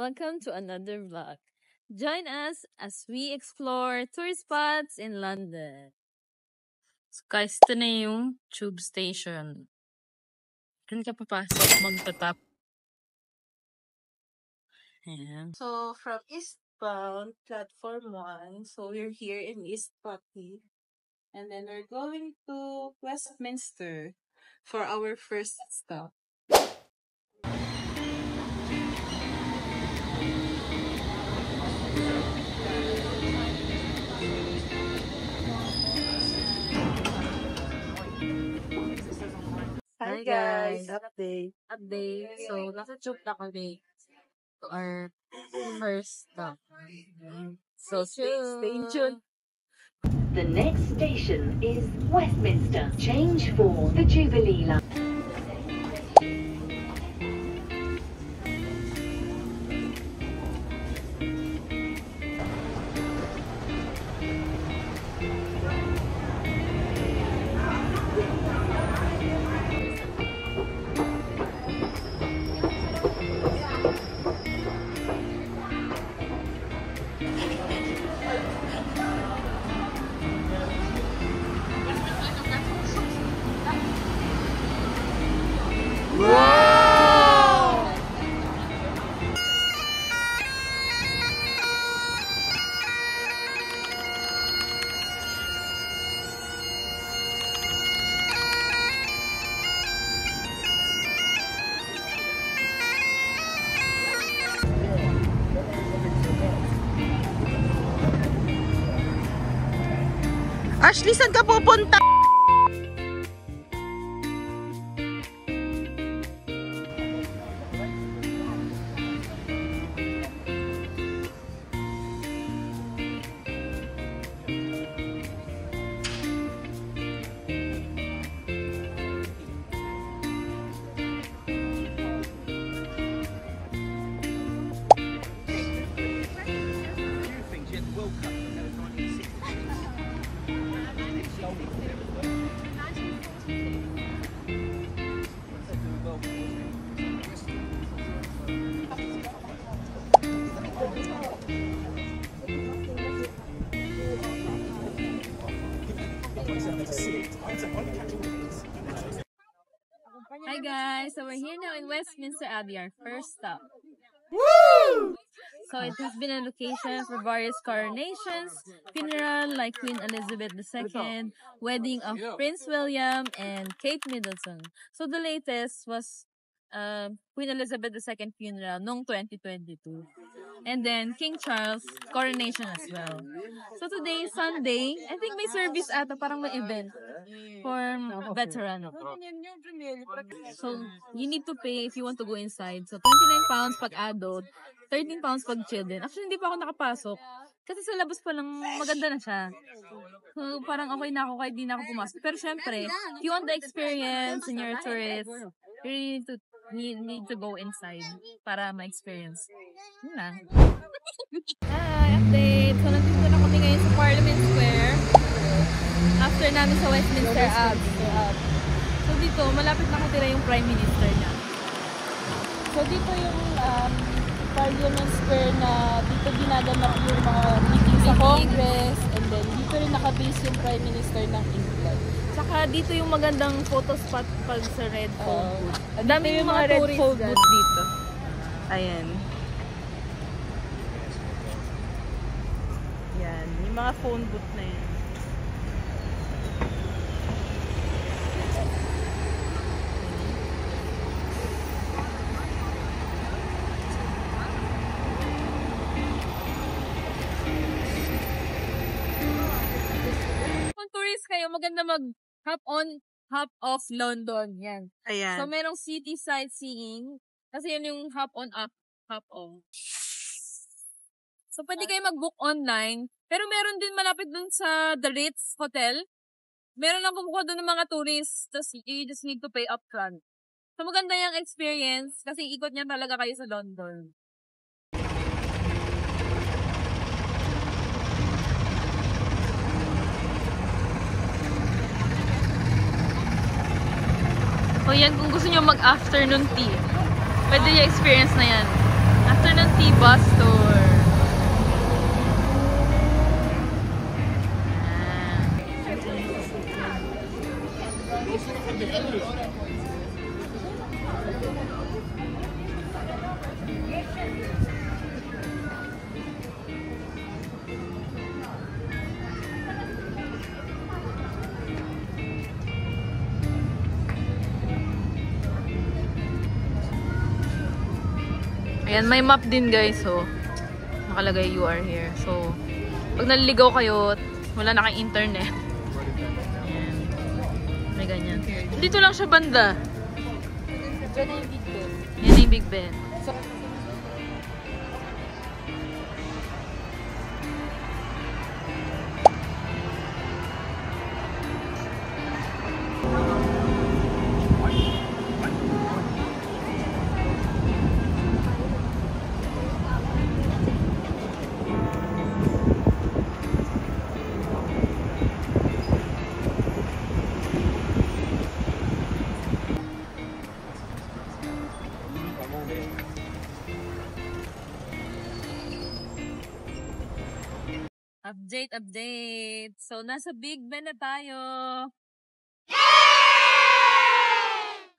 welcome to another vlog. Join us as we explore tourist spots in London. So guys, ito na yung tube station. Doon ka papasok, magtatap. Ayan. So, from eastbound, platform 1. So, we're here in East Putney. And then we're going to Westminster for our first stop. Hi guys! Update. So, nasa tube na kami to our first stop. So, Stay tuned. The next station is Westminster. Change for the Jubilee line. Ashley, saan ka pupunta? Hi guys! So we're here now in Westminster Abbey, our first stop. Woo! So it has been a location for various coronations, funeral like Queen Elizabeth II, wedding of Prince William and Kate Middleton. So the latest was Queen Elizabeth II funeral noong 2022. And then King Charles coronation as well. So today, Sunday, I think may service ata, parang may event for veteran. So you need to pay if you want to go inside. So 29 pounds pag adult, 13 pounds pag children. Actually, hindi pa ako nakapasok. Kasi sa labas pa lang, maganda na siya. So, parang okay na ako kahit di na ako pumasok. Pero syempre, if you want the experience and you're a tourist, you need to go inside para ma-experience. Yun lang. Hi! Update! So, nandito na kami ngayon sa Parliament Square. After namin sa Westminster Abbey. So, dito, malapit nakatira yung Prime Minister niya. So, dito yung Parliament Square na dito ginaganap yung mga meeting sa Congress, and then dito rin nakabase yung Prime Minister ng England. Saka dito yung magandang photo spot pag sa Red Phone booth. Ang dami yung mga Red Phone booth dito. Ayan. Yan, yung mga phone booth na yan. Kayo maganda mag-hop on, hop off London. Yan. Ayan. So, merong city sightseeing. Kasi yun yung hop on up, hop on. So, pwede kayo mag-book online. Pero meron din malapit dun sa The Ritz Hotel. Meron lang kumukuha dun ng mga tourists. Tapos, you just need to pay upfront. So, maganda yung experience. Kasi ikot niya talaga kayo sa London. So yan, kung gusto nyo mag-afternoon tea, pwede yung experience na yan. Afternoon tea bus tour. Ayan, may map din guys, so nakalagay you are here. So, pag naliligaw kayo, wala na kayong internet. Ayan. May ganyan. Dito lang siya banda. Diyan na yung Big Ben. Yan na yung Big Ben. Update! So, nasa Big Ben na tayo.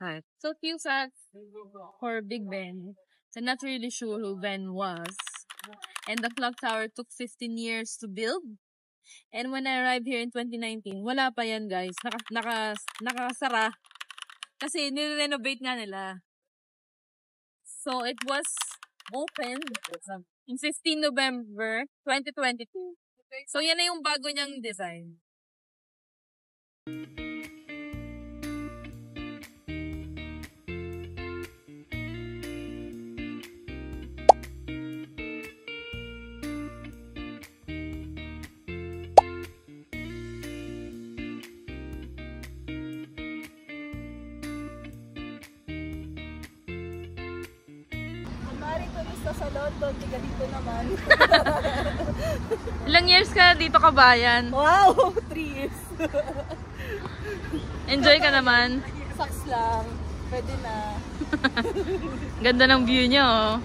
Right. So, few facts for Big Ben. So, not really sure who Ben was. And the clock tower took 15 years to build. And when I arrived here in 2019, wala pa yan guys. Nakasara. Kasi nire-renovate nga nila. So, it was opened in 16 November 2022. So, yan na yung bago niyang design. Sa London, tiga dito naman. Ilang years ka dito, kabayan? Wow! 3 years. Enjoy ka naman? Saks lang. Pwede na. Ganda ng view niyo, oh.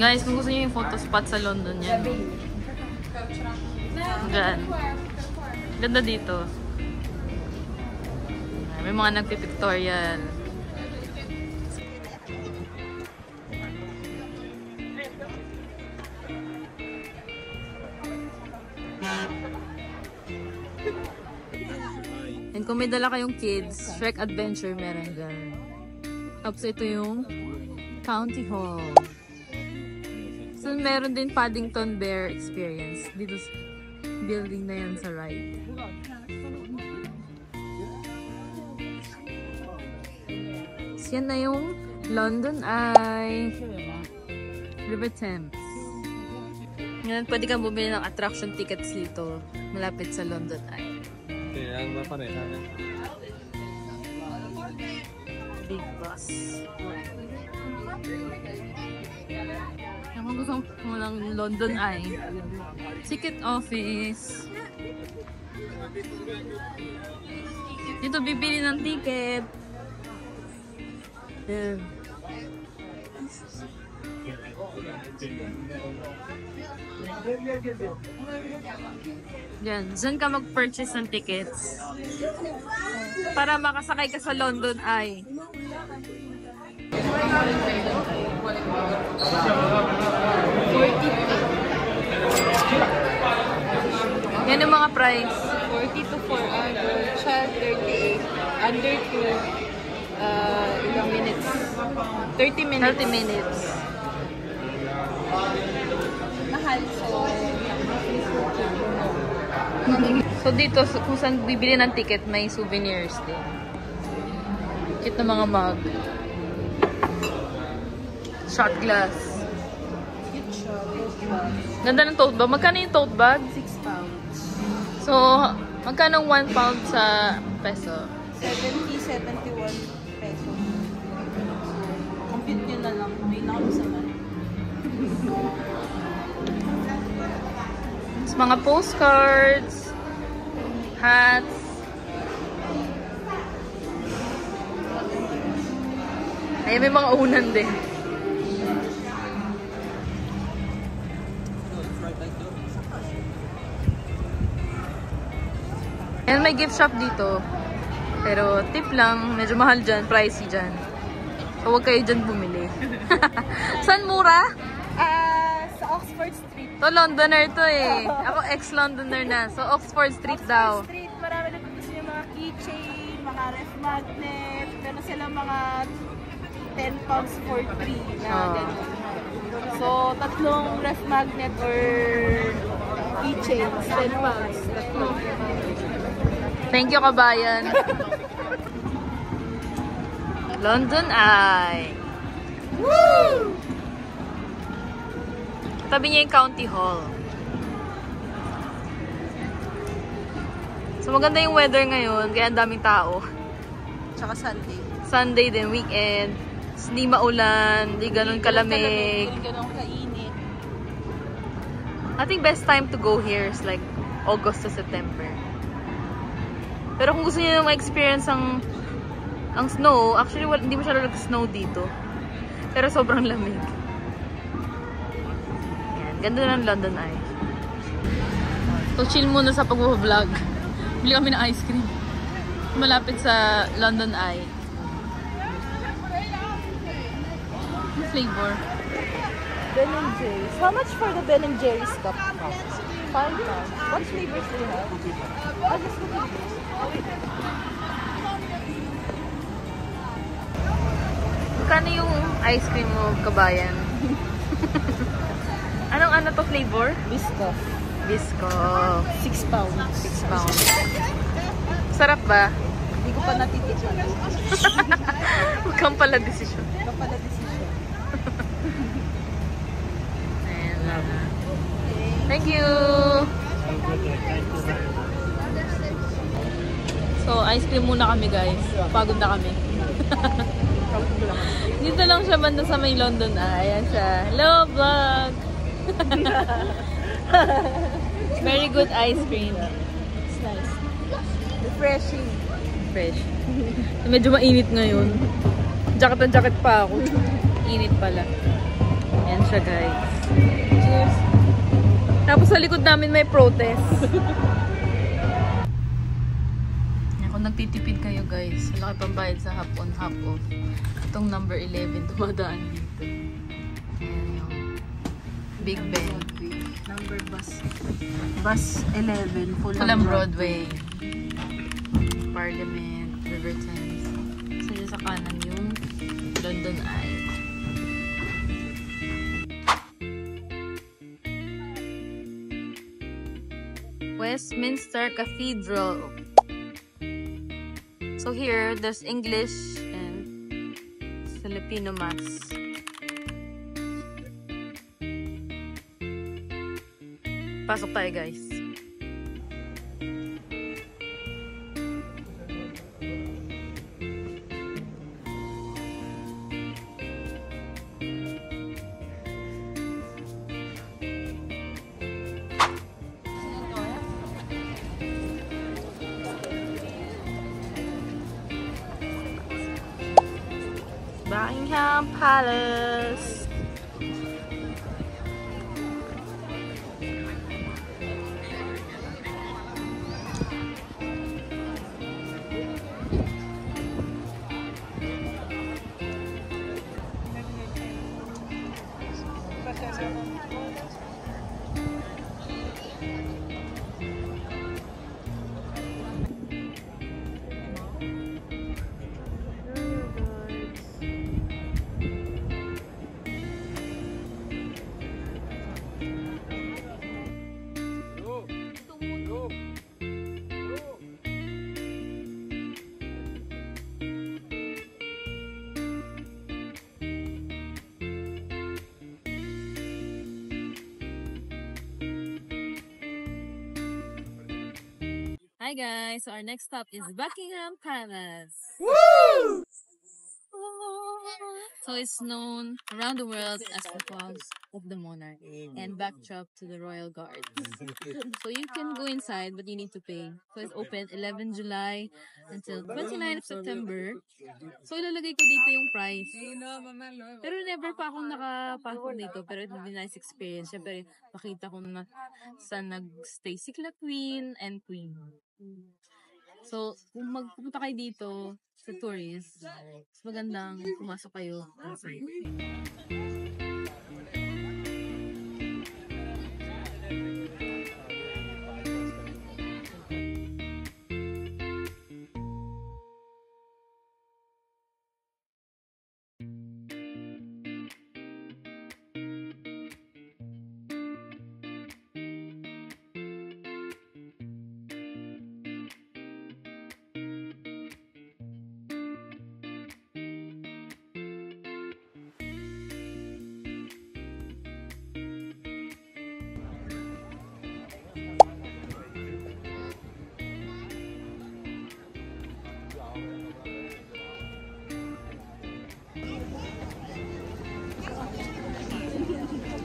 Guys, kung gusto niyo yung photo spot sa London yan. Diyan. Ganda dito. May mga nagpipictorial. And kung may dala kayong kids, Shrek Adventure meron dyan. Tapos ito yung County Hall. So, meron din Paddington Bear Experience dito sa building na yan sa right. So, yan na yung London Eye. River Thames. Ngayon, pwede kang bumili ng attraction tickets dito. Malapit sa London Eye. Big bus. Kung gusto mo ng London Eye. Ticket office. Dito bibili ng ticket. Diyan ka mag-purchase ng tickets. Para makasakay ka sa London Eye. Yan yung mga price. 40 to 4 adult, child 38, under 2, ilang minutes? 30 minutes. 30 minutes. Mahal, So dito, kung saan bibili ng ticket, may souvenirs din. Cute na mga mug. Shot glass. Ganda ng tote bag. Magkano yung tote bag? 6 pounds. So, magkano 1 pound sa peso? 71 pesos. Compute nyo na lang. May nakam sa man. Mga postcards, hats. Ayan, may mga unan din. Ayan, may gift shop dito. Pero tip lang, medyo mahal dyan, pricey dyan. So huwag kayo dyan bumili. Saan mura? Sa Oxford Street. To Londoner to eh. Ako ex-Londoner na. So Oxford Street daw. Street, marami na gusto yung mga keychain, mga ref magnet, meron silang mga 10 pounds for 3 na ganun. So, tatlong ref magnet or keychains, 10 pounds. Tatlong. Thank you, kabayan. London Eye. Woo! Tabi niya yung County Hall. So maganda yung weather ngayon, kaya ang daming tao. Tsaka Sunday. Sunday din, weekend. Hindi maulan, hindi ganun kalamig. Hindi ganun kainit. I think best time to go here is like August to September. Pero kung gusto niyo ma-experience ang snow, actually hindi masyado nag-snow dito. Pero sobrang lamig. Yan, ganda ng London Eye. So chill muna sa pag-vlog. Bili kami ng ice cream. Malapit sa London Eye. Flavor. Ben and Jerry's. How much for the Ben and Jerry's cup? 5 pounds. What flavors do you have? Just look at this. Magkano yung ice cream mo, kabayan? Ano to flavor? Biscoff. Biscoff. 6 pounds. 6 pounds. Sarap ba? Hindi ko pa natitikman. Huwag kang pala desisyon. Hindi ko pa na-decision. Ayan lang. Thank you! So, ice cream muna kami, guys. Pagod na kami. Dito lang siya banda sa may London. Ayan siya. Hello, vlog! Very good ice cream. It's nice. Refreshing. Fresh. Medyo mainit ngayon. Jacket na jacket pa ako. Init pala. Ayan siya, guys. Cheers. Tapos sa likod namin may protest. Kung nagtitipid kayo, guys, malaki pang bayad sa half on, half off. Itong number 11 dumadaan dito. Ayan yung Big Ben. Number bus 11. Fulham Broadway. Parliament, River Thames. So dyan sa kanan yung London Eye. Westminster Cathedral. So here, there's English and Filipino Mass. Pasok tayo, guys. Buckingham Palace. Hi guys, so our next stop is Buckingham Palace. Woo! So it's known around the world as the Palace of the Monarch and backdrop to the Royal Guard. So you can go inside, but you need to pay. So it's open 11 July until 29 of September. So ilalagay ko dito yung price. Pero never pa akong nakapasok dito, pero it will be nice experience. Siyempre, makita ko na saan nag-stay si Queen and Queen. So, kung magpupunta kayo dito sa tourist, mas magandang pumasok kayo outside.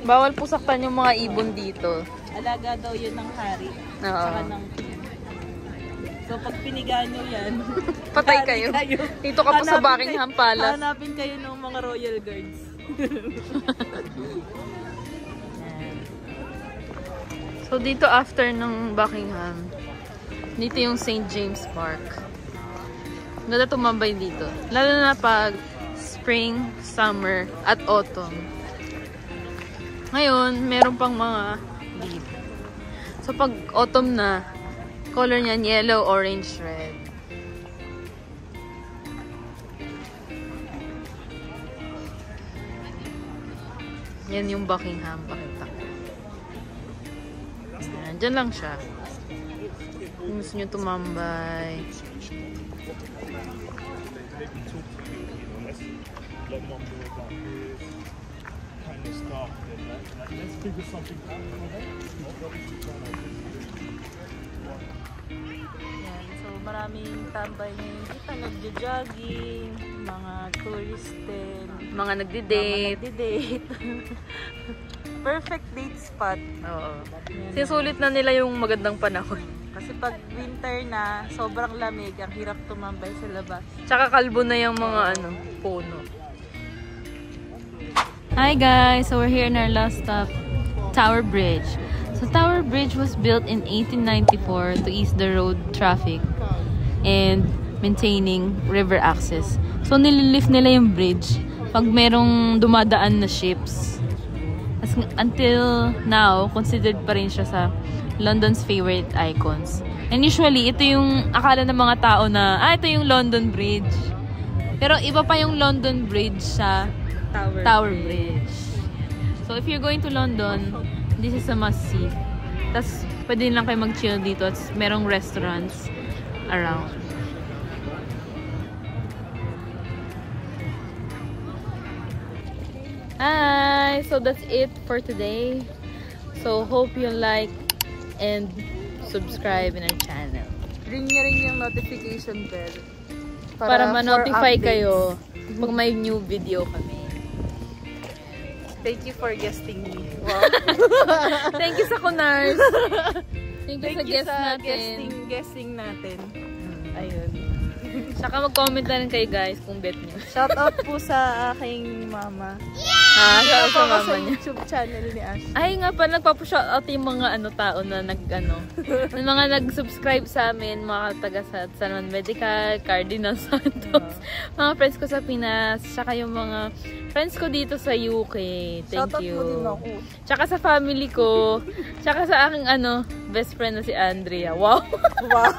Bawal po saktan yung mga ibon dito. Alaga daw yun ng hari. Oo. Saka ng queen. So, pag pinigaan nyo yan, Patay kayo. Dito ka po sa Buckingham Palace. Hanapin kayo ng mga royal guards. So, dito after ng Buckingham, dito yung St. James Park. Ganda tumambay dito. Lalo na pag spring, summer, at autumn. Ngayon, meron pang mga leaf. So, pag autumn na, color niyan yellow, orange, red. Yan yung Buckingham. Pakita ko. Yan, dyan lang siya. Kung gusto nyo tumambay. Yan. So, maraming tambay ngayon dito. Nagja-jogging, mga tourist din. Mga nagdi-date. Perfect date spot. Oo. Sinusulit na nila yung magandang panahon. Kasi pag winter na, sobrang lamig. Ang hirap tumambay sa labas. Tsaka kalbo na yung mga puno. Hi guys! So we're here in our last stop, Tower Bridge. So Tower Bridge was built in 1894 to ease the road traffic and maintaining river access. So nililift nila yung bridge pag merong dumadaan na ships. Until now, considered pa rin siya sa London's favorite icons. And usually, ito yung akala ng mga tao na, ito yung London Bridge. Pero iba pa yung London Bridge sa Tower Bridge. So, if you're going to London, this is a must-see. Tapos, pwede lang kayo mag-chill dito at merong restaurants around. Hi! So, that's it for today. So, hope you like and subscribe in our channel. Ring nyo rin yung notification bell. Para ma-notify for updates. kayo pag may new video kami. Thank you for guesting me. Wow. Thank you sa Kunars. Thank you sa guest natin. Guesting natin. Ayun. Saka mag-comment na rin kayo guys kung bet nyo. Shout out po sa aking mama. Shout out sa mama sa niya. YouTube channel ni Ash. Ay nga pa, nagpapu-shout out yung mga tao na yung mga nag-subscribe sa amin, mga taga sa San Juan Medical, Cardinal Santos, mga friends ko sa Pinas, saka yung mga friends ko dito sa UK. Thank Shout out you. mo din ako. Tsaka sa family ko, tsaka sa aking best friend na si Andrea. Wow! Wow!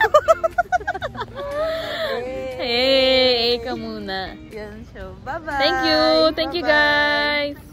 Hey, ka muna. Yan, so bye-bye! Thank you! Thank you guys!